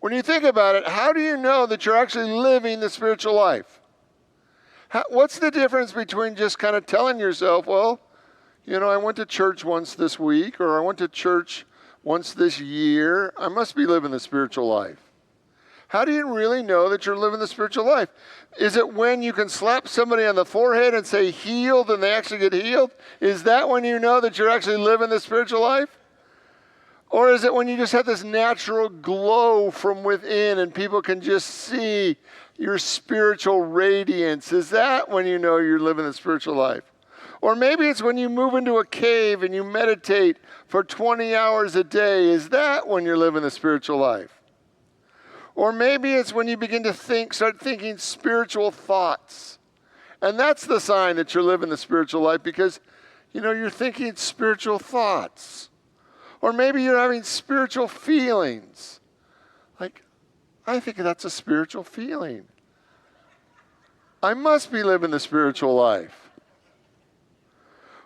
When you think about it, how do you know that you're actually living the spiritual life? What's the difference between just kind of telling yourself, well, I went to church once this week, or I went to church once this year. I must be living the spiritual life. How do you really know that you're living the spiritual life? Is it when you can slap somebody on the forehead and say healed and they actually get healed? Is that when you know that you're actually living the spiritual life? Or is it when you just have this natural glow from within and people can just see your spiritual radiance? Is that when you know you're living the spiritual life? Or maybe it's when you move into a cave and you meditate for 20 hours a day. Is that when you're living the spiritual life? Or maybe it's when you begin to start thinking spiritual thoughts. And that's the sign that you're living the spiritual life, because, you're thinking spiritual thoughts. Or maybe you're having spiritual feelings. Like, I think that's a spiritual feeling. I must be living the spiritual life.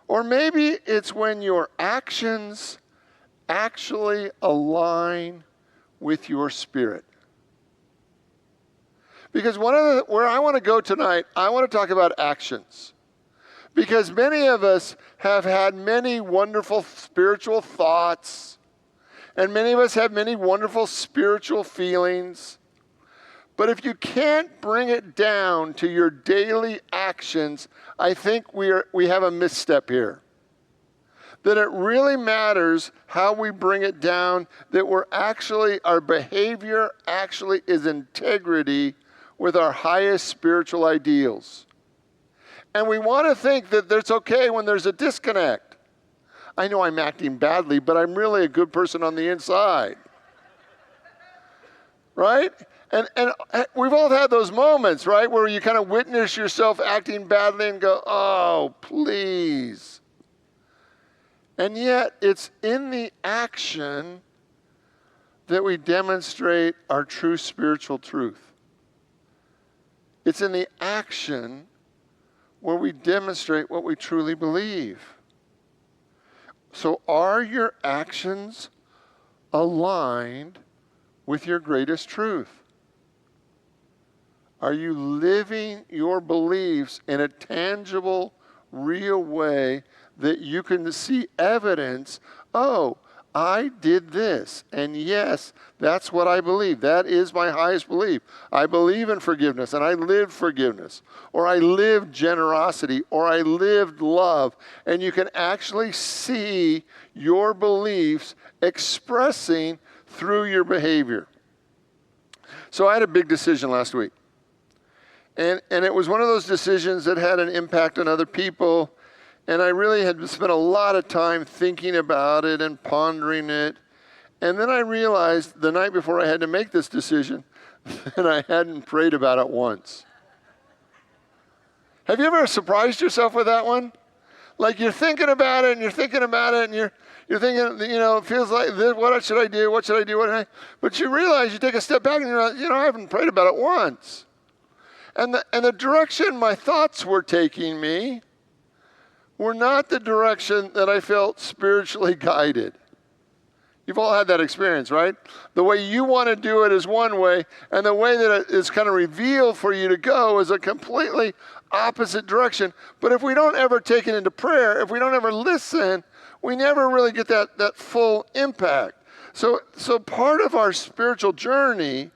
Or maybe it's when your actions actually align with your spirit. Because where I want to go tonight, I want to talk about actions. Because many of us have had many wonderful spiritual thoughts, and many of us have many wonderful spiritual feelings. But if you can't bring it down to your daily actions, I think we have a misstep here. That it really matters how we bring it down, that our behavior actually is integrity with our highest spiritual ideals. And we want to think that it's okay when there's a disconnect. I know I'm acting badly, but I'm really a good person on the inside. Right? And we've all had those moments, right, where you kind of witness yourself acting badly and go, oh, please. And yet, it's in the action that we demonstrate our true spiritual truth. It's in the action where we demonstrate what we truly believe. So are your actions aligned with your greatest truth? Are you living your beliefs in a tangible, real way that you can see evidence, oh, I did this, and yes, that's what I believe. That is my highest belief. I believe in forgiveness, and I live forgiveness, or I live generosity, or I lived love, and you can actually see your beliefs expressing through your behavior. So I had a big decision last week, and it was one of those decisions that had an impact on other people. And I really had spent a lot of time thinking about it and pondering it. And then I realized the night before I had to make this decision that I hadn't prayed about it once. Have you ever surprised yourself with that one? Like you're thinking about it and you're thinking about it and you're thinking, it feels like this, what should I do? What should I do? But you realize you take a step back and you're like, I haven't prayed about it once. And the direction my thoughts were taking me were not the direction that I felt spiritually guided. You've all had that experience, right? The way you want to do it is one way, and the way that it is kind of revealed for you to go is a completely opposite direction. But if we don't ever take it into prayer, if we don't ever listen, we never really get that full impact. So part of our spiritual journey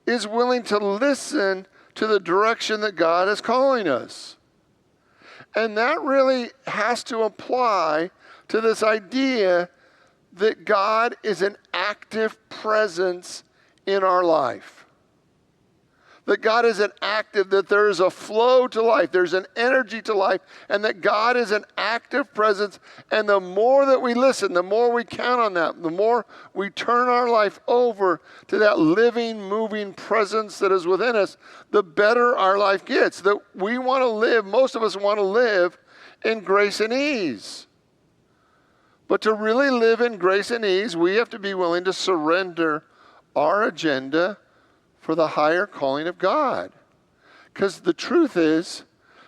is willing to listen to the direction that God is calling us. And that really has to apply to this idea that God is an active presence in our life. That God is an active, that there is a flow to life, there's an energy to life, and that God is an active presence. And the more that we listen, the more we count on that, the more we turn our life over to that living, moving presence that is within us, the better our life gets. That we want to live, most of us want to live in grace and ease. But to really live in grace and ease, we have to be willing to surrender our agenda for the higher calling of God. Because the truth is,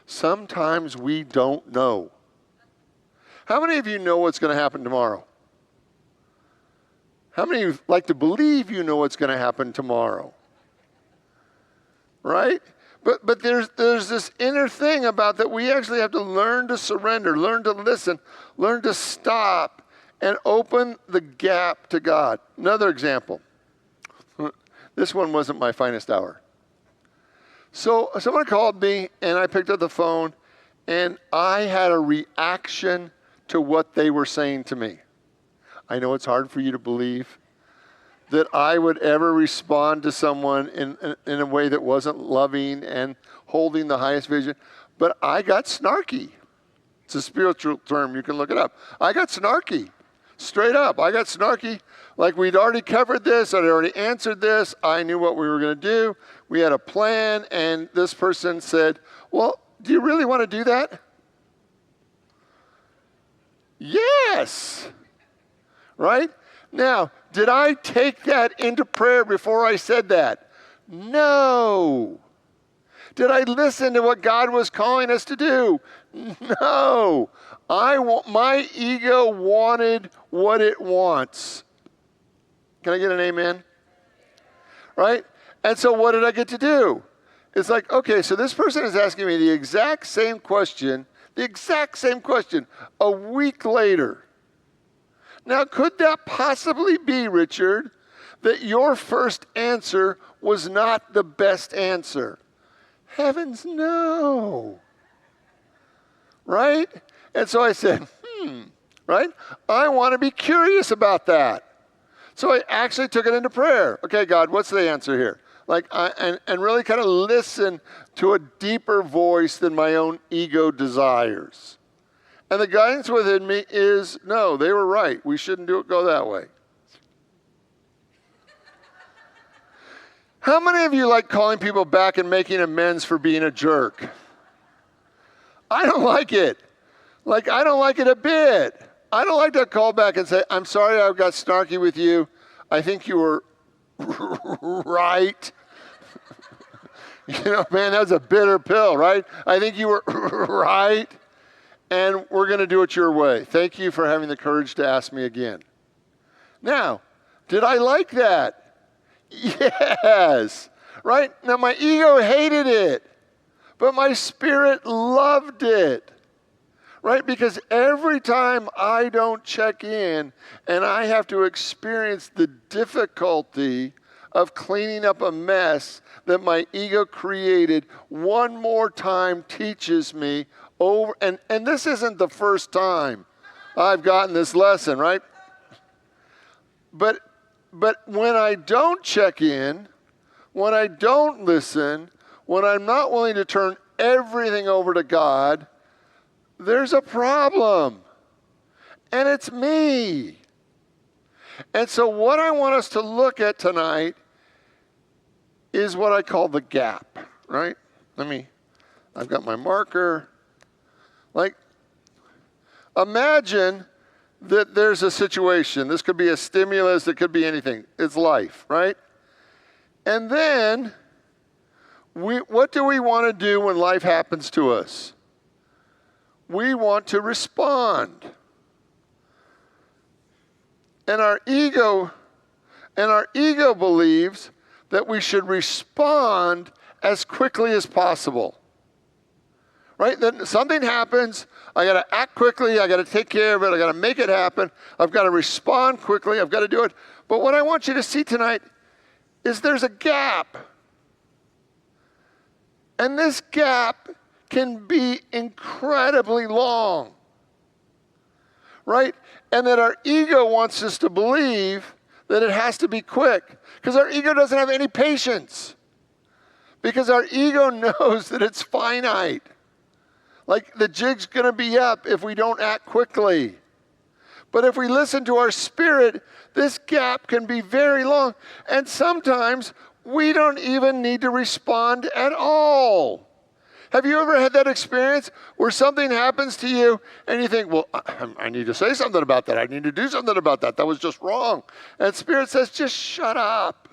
sometimes we don't know. How many of you know what's going to happen tomorrow? How many of you like to believe you know what's going to happen tomorrow? Right? But there's this inner thing about that we actually have to learn to surrender, learn to listen, learn to stop, and open the gap to God. Another example. This one wasn't my finest hour. So someone called me, and I picked up the phone, and I had a reaction to what they were saying to me. I know it's hard for you to believe that I would ever respond to someone in a way that wasn't loving and holding the highest vision, but I got snarky. It's a spiritual term. You can look it up. I got snarky. Straight up. I got snarky. Like we'd already covered this. I'd already answered this. I knew what we were going to do. We had a plan, and this person said, well, do you really want to do that? Yes. Right? Now, did I take that into prayer before I said that? No. Did I listen to what God was calling us to do? No. My ego wanted what it wants. Can I get an amen? Right? And so what did I get to do? It's like, okay, so this person is asking me the exact same question a week later. Now, could that possibly be, Richard, that your first answer was not the best answer? Heavens, no. Right? And so I said, right? I want to be curious about that. So I actually took it into prayer. Okay, God, what's the answer here? And really kind of listen to a deeper voice than my own ego desires. And the guidance within me is, no, they were right. We shouldn't go that way. How many of you like calling people back and making amends for being a jerk? I don't like it. I don't like it a bit. I don't like to call back and say, I'm sorry I got snarky with you. I think you were right. Man, that's a bitter pill, right? I think you were right. And we're going to do it your way. Thank you for having the courage to ask me again. Now, did I like that? Yes. Right? Now, my ego hated it, but my spirit loved it. Right? Because every time I don't check in and I have to experience the difficulty of cleaning up a mess that my ego created, one more time teaches me over, and this isn't the first time I've gotten this lesson, right? But when I don't check in, when I don't listen, when I'm not willing to turn everything over to God, there's a problem. And it's me. And so what I want us to look at tonight is what I call the gap, right? I've got my marker. Imagine that there's a situation. This could be a stimulus. It could be anything. It's life, right? And then, what do we want to do when life happens to us? We want to respond. And our ego believes that we should respond as quickly as possible. Right? Then something happens, I got to act quickly, I got to take care of it, I got to make it happen, I've got to respond quickly, I've got to do it. But what I want you to see tonight is there's a gap. And this gap can be incredibly long. Right? And that our ego wants us to believe that it has to be quick. Because our ego doesn't have any patience. Because our ego knows that it's finite. The jig's going to be up if we don't act quickly. But if we listen to our spirit, this gap can be very long. And sometimes we don't even need to respond at all. Have you ever had that experience where something happens to you and you think, well, I need to say something about that. I need to do something about that. That was just wrong. And Spirit says, just shut up.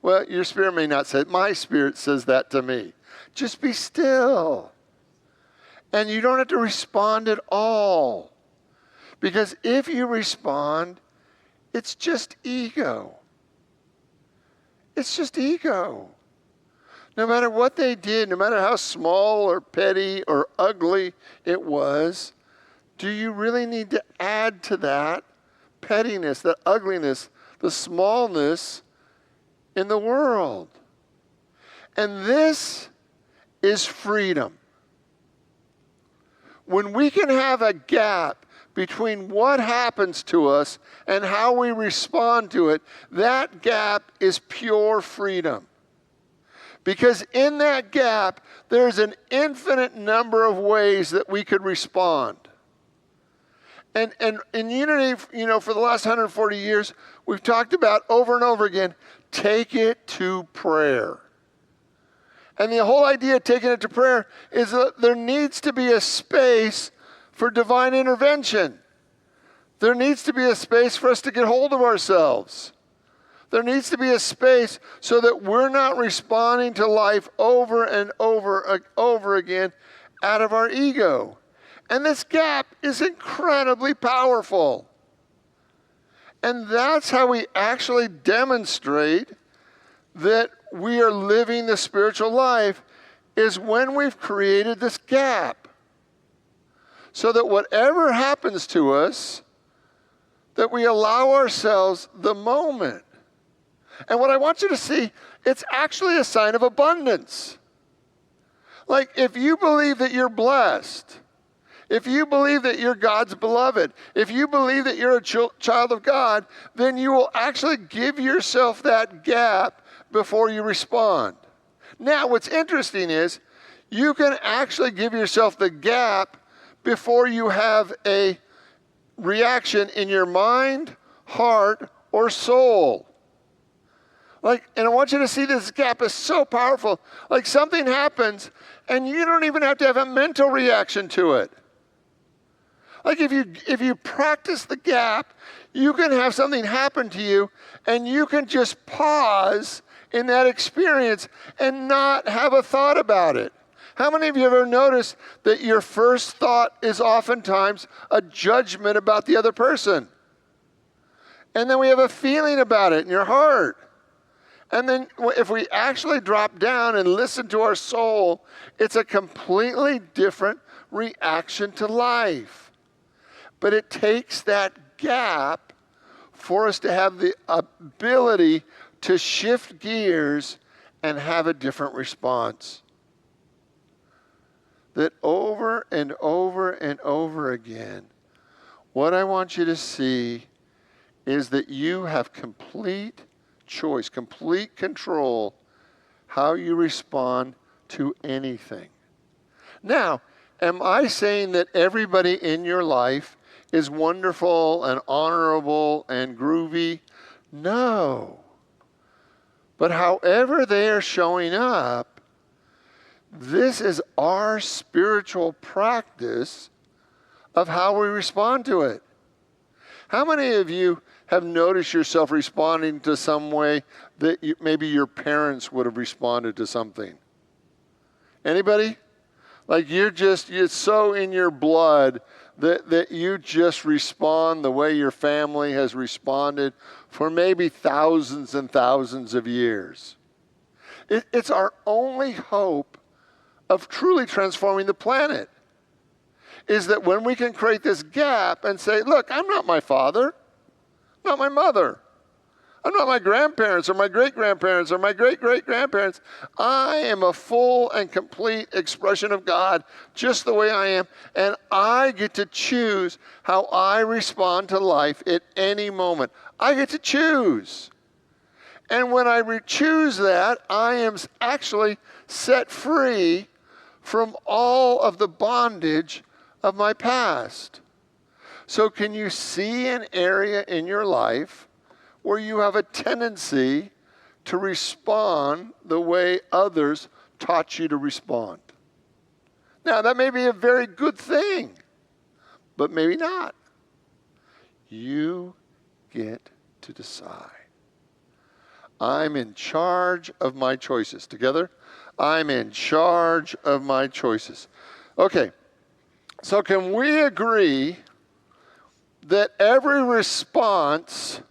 Well, your spirit may not say it. My spirit says that to me. Just be still. And you don't have to respond at all. Because if you respond, It's just ego. It's just ego. No matter what they did, no matter how small or petty or ugly it was, do you really need to add to that pettiness, that ugliness, the smallness in the world? And this is freedom. When we can have a gap between what happens to us and how we respond to it, that gap is pure freedom. Because in that gap, there's an infinite number of ways that we could respond. And in Unity, for the last 140 years, we've talked about over and over again, take it to prayer. And the whole idea of taking it to prayer is that there needs to be a space for divine intervention. There needs to be a space for us to get hold of ourselves. There needs to be a space so that we're not responding to life over and over again out of our ego. And this gap is incredibly powerful. And that's how we actually demonstrate that we are living the spiritual life, is when we've created this gap. So that whatever happens to us, that we allow ourselves the moment. And what I want you to see, it's actually a sign of abundance. Like, if you believe that you're blessed, if you believe that you're God's beloved, if you believe that you're a child of God, then you will actually give yourself that gap before you respond. Now, what's interesting is you can actually give yourself the gap before you have a reaction in your mind, heart, or soul. And I want you to see this gap is so powerful. Like, something happens and you don't even have to have a mental reaction to it. Like, if you practice the gap, you can have something happen to you and you can just pause in that experience and not have a thought about it. How many of you ever noticed that your first thought is oftentimes a judgment about the other person? And then we have a feeling about it in your heart. And then if we actually drop down and listen to our soul, it's a completely different reaction to life. But it takes that gap for us to have the ability to shift gears and have a different response. That over and over and over again, what I want you to see is that you have complete choice, complete control how you respond to anything. Now, am I saying that everybody in your life is wonderful and honorable and groovy? No. But however they are showing up, this is our spiritual practice of how we respond to it. How many of you have noticed yourself responding to some way that maybe your parents would have responded to something? Anybody? Like, it's so in your blood that you just respond the way your family has responded for maybe thousands and thousands of years. It's our only hope of truly transforming the planet, is that when we can create this gap and say, look, I'm not my father, I'm not my mother, I'm not my grandparents or my great-grandparents or my great-great-grandparents. I am a full and complete expression of God just the way I am, and I get to choose how I respond to life at any moment. I get to choose. And when I choose that, I am actually set free from all of the bondage of my past. So can you see an area in your life where you have a tendency to respond the way others taught you to respond? Now, that may be a very good thing, but maybe not. You get to decide. I'm in charge of my choices. Together? I'm in charge of my choices. Okay, so can we agree that every response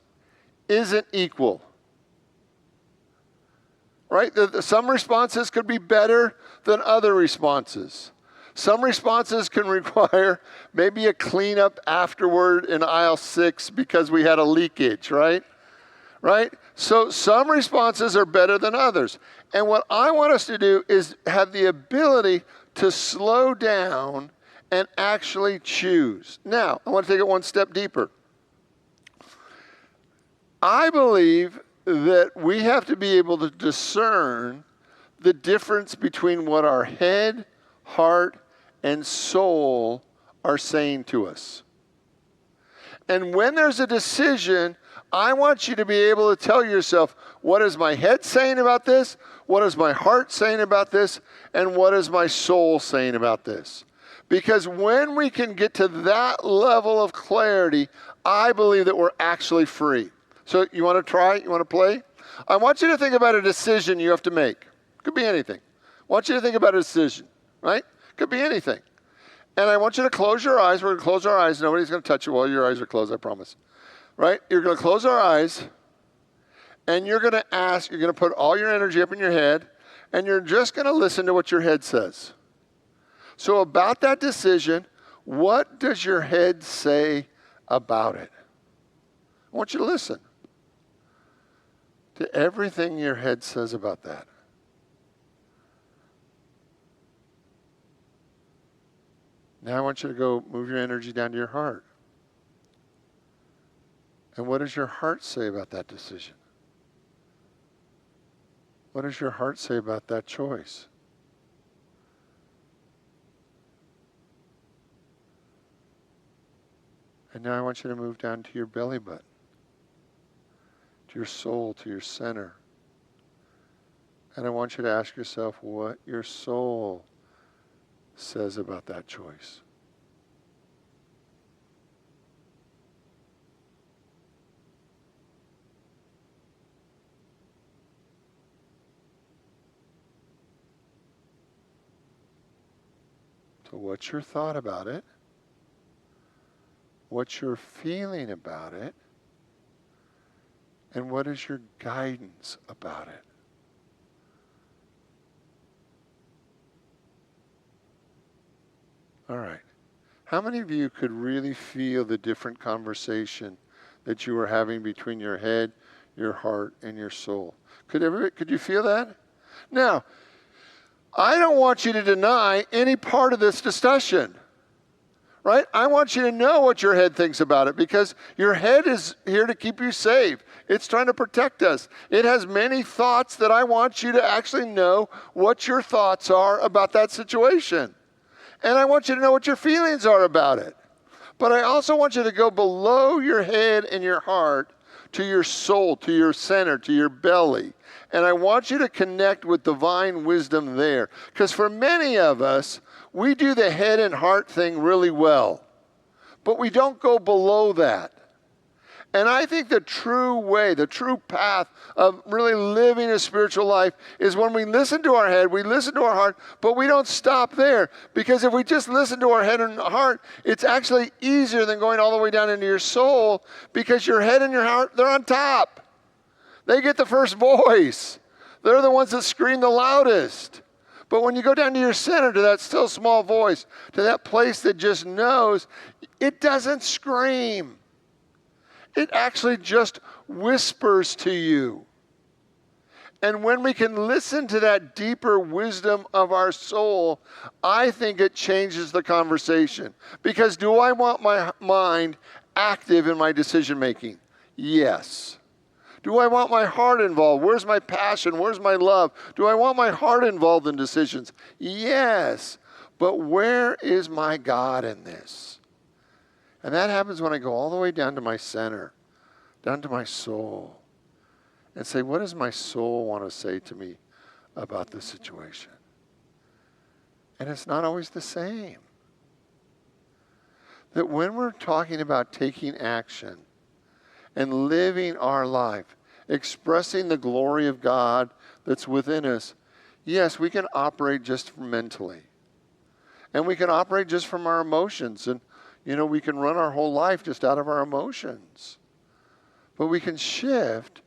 isn't equal. Right? Some responses could be better than other responses. Some responses can require maybe a cleanup afterward in aisle 6 because we had a leakage, right? Right? So some responses are better than others. And what I want us to do is have the ability to slow down and actually choose. Now, I want to take it one step deeper. I believe that we have to be able to discern the difference between what our head, heart, and soul are saying to us. And when there's a decision, I want you to be able to tell yourself, what is my head saying about this? What is my heart saying about this? And what is my soul saying about this? Because when we can get to that level of clarity, I believe that we're actually free. So you want to try? You want to play? I want you to think about a decision you have to make. Could be anything. I want you to think about a decision, right? Could be anything. And I want you to close your eyes. We're going to close our eyes. Nobody's going to touch you while your eyes are closed, I promise. Right? You're going to close our eyes, and you're going to ask, you're going to put all your energy up in your head, and you're just going to listen to what your head says. So about that decision, what does your head say about it? I want you to listen to everything your head says about that. Now I want you to go move your energy down to your heart. And what does your heart say about that decision? What does your heart say about that choice? And now I want you to move down to your belly button, to your soul, to your center. And I want you to ask yourself what your soul says about that choice. So what's your thought about it? What's your feeling about it? And what is your guidance about it? All right. How many of you could really feel the different conversation that you were having between your head, your heart, and your soul? Could you feel that? Now, I don't want you to deny any part of this discussion. Right? I want you to know what your head thinks about it, because your head is here to keep you safe. It's trying to protect us. It has many thoughts that I want you to actually know what your thoughts are about that situation. And I want you to know what your feelings are about it. But I also want you to go below your head and your heart to your soul, to your center, to your belly. And I want you to connect with divine wisdom there. Because for many of us, we do the head and heart thing really well, but we don't go below that. And I think the true way, the true path of really living a spiritual life is when we listen to our head, we listen to our heart, but we don't stop there. Because if we just listen to our head and heart, it's actually easier than going all the way down into your soul, because your head and your heart, they're on top. They get the first voice. They're the ones that scream the loudest. But when you go down to your center, to that still small voice, to that place that just knows, it doesn't scream. It actually just whispers to you. And when we can listen to that deeper wisdom of our soul, I think it changes the conversation. Because do I want my mind active in my decision making? Yes. Do I want my heart involved? Where's my passion? Where's my love? Do I want my heart involved in decisions? Yes. But where is my God in this? And that happens when I go all the way down to my center, down to my soul, and say, what does my soul want to say to me about this situation? And it's not always the same. That when we're talking about taking action, and living our life, expressing the glory of God that's within us, yes, we can operate just mentally. And we can operate just from our emotions. And, we can run our whole life just out of our emotions. But we can shift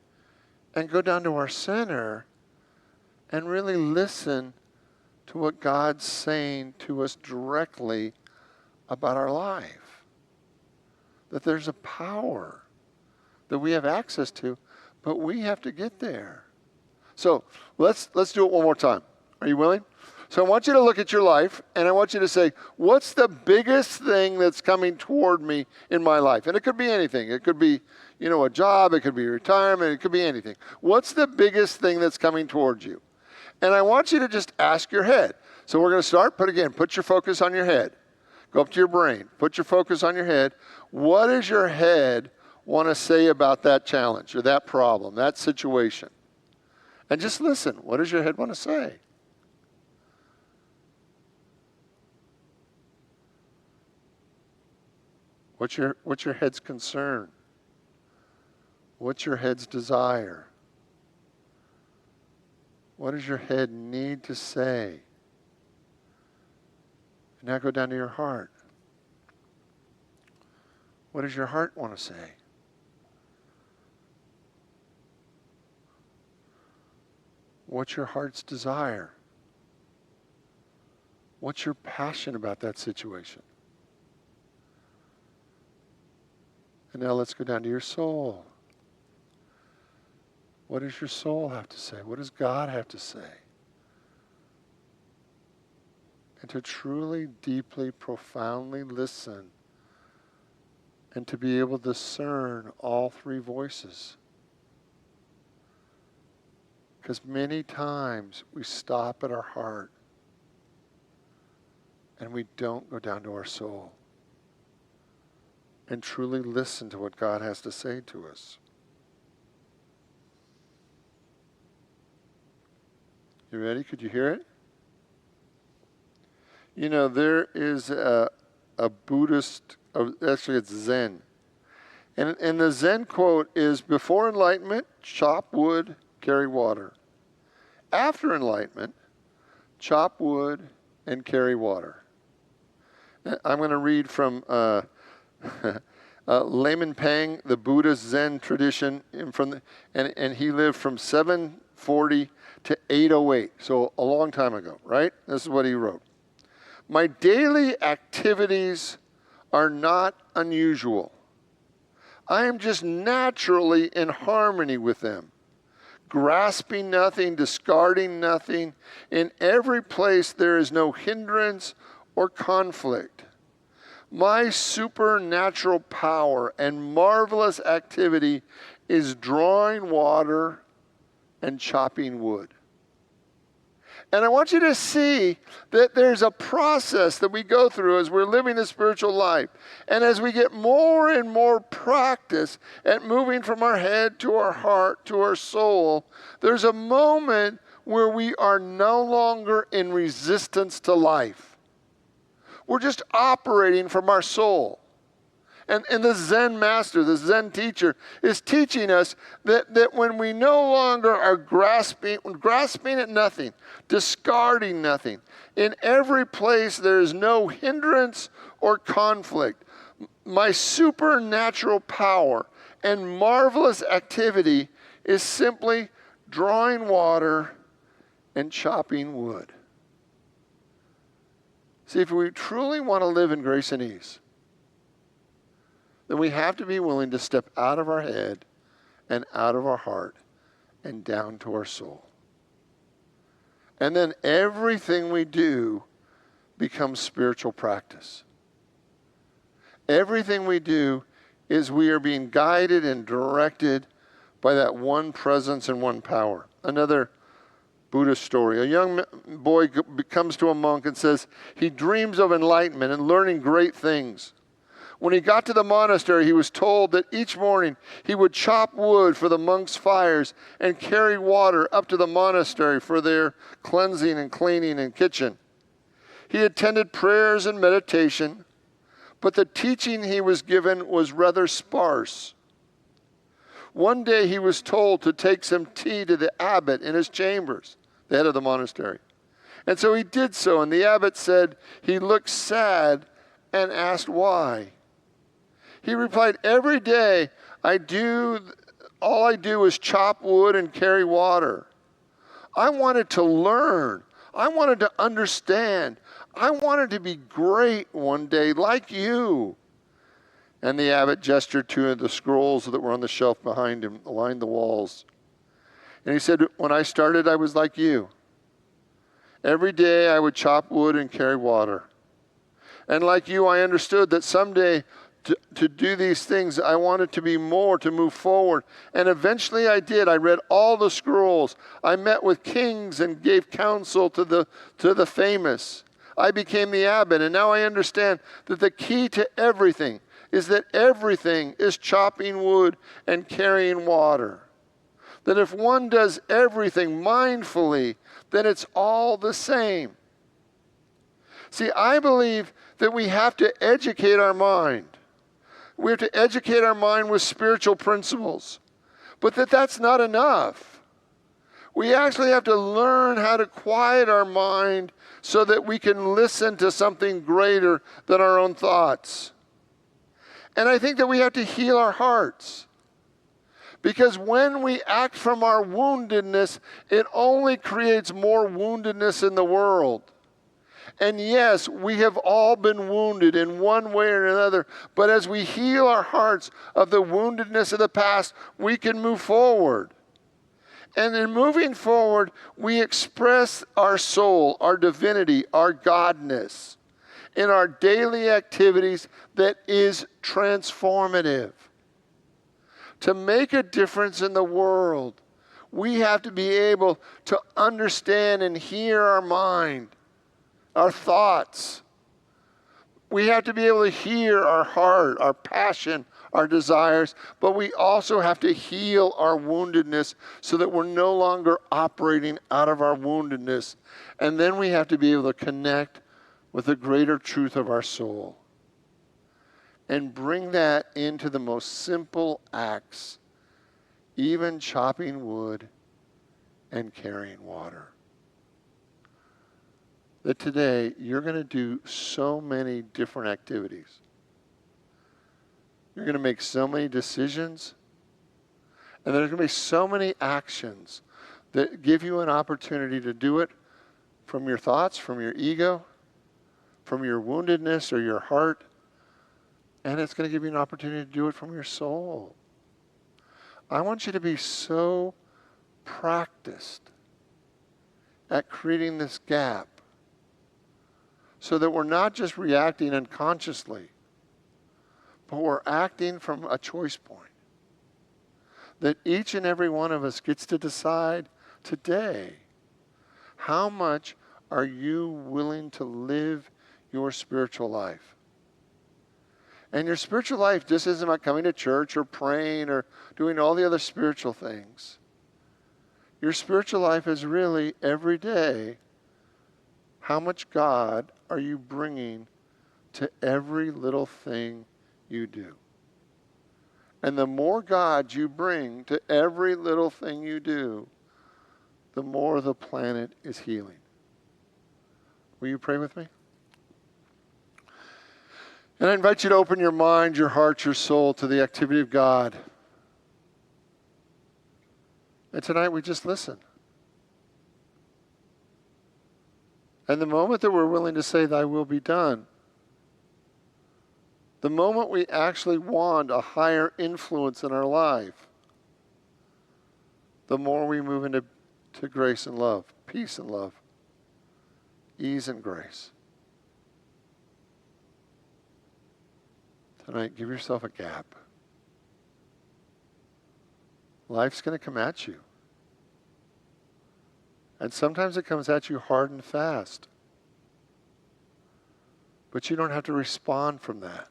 and go down to our center and really listen to what God's saying to us directly about our life. That there's a power that we have access to, but we have to get there. So let's do it one more time. Are you willing? So I want you to look at your life, and I want you to say, what's the biggest thing that's coming toward me in my life? And it could be anything. It could be, a job. It could be retirement. It could be anything. What's the biggest thing that's coming towards you? And I want you to just ask your head. So we're going to start. Put your focus on your head. Go up to your brain. Put your focus on your head. What does your head want to say about that challenge or that problem, that situation? And just listen. What does your head want to say? What's your head's concern? What's your head's desire? What does your head need to say? Now go down to your heart. What does your heart want to say? What's your heart's desire? What's your passion about that situation? And now let's go down to your soul. What does your soul have to say? What does God have to say? And to truly, deeply, profoundly listen and to be able to discern all three voices. Because many times we stop at our heart and we don't go down to our soul and truly listen to what God has to say to us. You ready? Could you hear it? There is a Buddhist, actually it's Zen. And the Zen quote is, before enlightenment, chop wood, carry water. After enlightenment, chop wood and carry water. I'm going to read from Layman Pang, the Buddhist Zen tradition, and he lived from 740 to 808, so a long time ago, right? This is what he wrote. My daily activities are not unusual. I am just naturally in harmony with them, grasping nothing, discarding nothing. In every place there is no hindrance or conflict. My supernatural power and marvelous activity is drawing water and chopping wood. And I want you to see that there's a process that we go through as we're living the spiritual life. And as we get more and more practice at moving from our head to our heart to our soul, there's a moment where we are no longer in resistance to life. We're just operating from our soul. And the Zen master, the Zen teacher, is teaching us that when we no longer are grasping at nothing, discarding nothing, in every place there is no hindrance or conflict. My supernatural power and marvelous activity is simply drawing water and chopping wood. See, if we truly want to live in grace and ease, then we have to be willing to step out of our head and out of our heart and down to our soul. And then everything we do becomes spiritual practice. Everything we do is we are being guided and directed by that one presence and one power. Another Buddhist story. A young boy comes to a monk and says he dreams of enlightenment and learning great things. When he got to the monastery, he was told that each morning he would chop wood for the monks' fires and carry water up to the monastery for their cleansing and cleaning and kitchen. He attended prayers and meditation, but the teaching he was given was rather sparse. One day he was told to take some tea to the abbot in his chambers, the head of the monastery. And so he did so, and the abbot said he looked sad and asked why. He replied, every day I do all I do is chop wood and carry water. I wanted to learn. I wanted to understand. I wanted to be great one day like you. And the abbot gestured to the scrolls that were on the shelf behind him, lined the walls. And he said, when I started, I was like you. Every day I would chop wood and carry water. And like you, I understood that someday to do these things, I wanted to be more, to move forward. And eventually I did. I read all the scrolls. I met with kings and gave counsel to the famous. I became the abbot, and now I understand that the key to everything is that everything is chopping wood and carrying water. That if one does everything mindfully, then it's all the same. See, I believe that we have to educate our mind. We have to educate our mind with spiritual principles. But that's not enough. We actually have to learn how to quiet our mind so that we can listen to something greater than our own thoughts. And I think that we have to heal our hearts. Because when we act from our woundedness, it only creates more woundedness in the world. And yes, we have all been wounded in one way or another. But as we heal our hearts of the woundedness of the past, we can move forward. And in moving forward, we express our soul, our divinity, our godness in our daily activities that is transformative. To make a difference in the world, we have to be able to understand and hear our mind, our thoughts. We have to be able to hear our heart, our passion, our desires, but we also have to heal our woundedness so that we're no longer operating out of our woundedness. And then we have to be able to connect with the greater truth of our soul and bring that into the most simple acts, even chopping wood and carrying water. That today you're going to do so many different activities. You're going to make so many decisions, and there's going to be so many actions that give you an opportunity to do it from your thoughts, from your ego, from your woundedness or your heart, and it's going to give you an opportunity to do it from your soul. I want you to be so practiced at creating this gap so that we're not just reacting unconsciously, but we're acting from a choice point. That each and every one of us gets to decide today, how much are you willing to live your spiritual life? And your spiritual life just isn't about coming to church or praying or doing all the other spiritual things. Your spiritual life is really every day, how much God are you bringing to every little thing you do? And the more God you bring to every little thing you do, the more the planet is healing. Will you pray with me? And I invite you to open your mind, your heart, your soul to the activity of God. And tonight we just listen. And the moment that we're willing to say, "Thy will be done," the moment we actually want a higher influence in our life, the more we move into grace and love, peace and love, ease and grace. Tonight, give yourself a gap. Life's going to come at you. And sometimes it comes at you hard and fast. But you don't have to respond from that.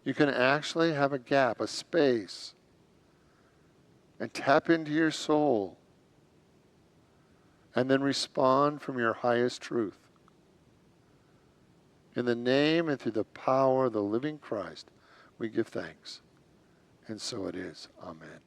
You can actually have a gap, a space, and tap into your soul, and then respond from your highest truth. In the name and through the power of the living Christ, we give thanks. And so it is. Amen.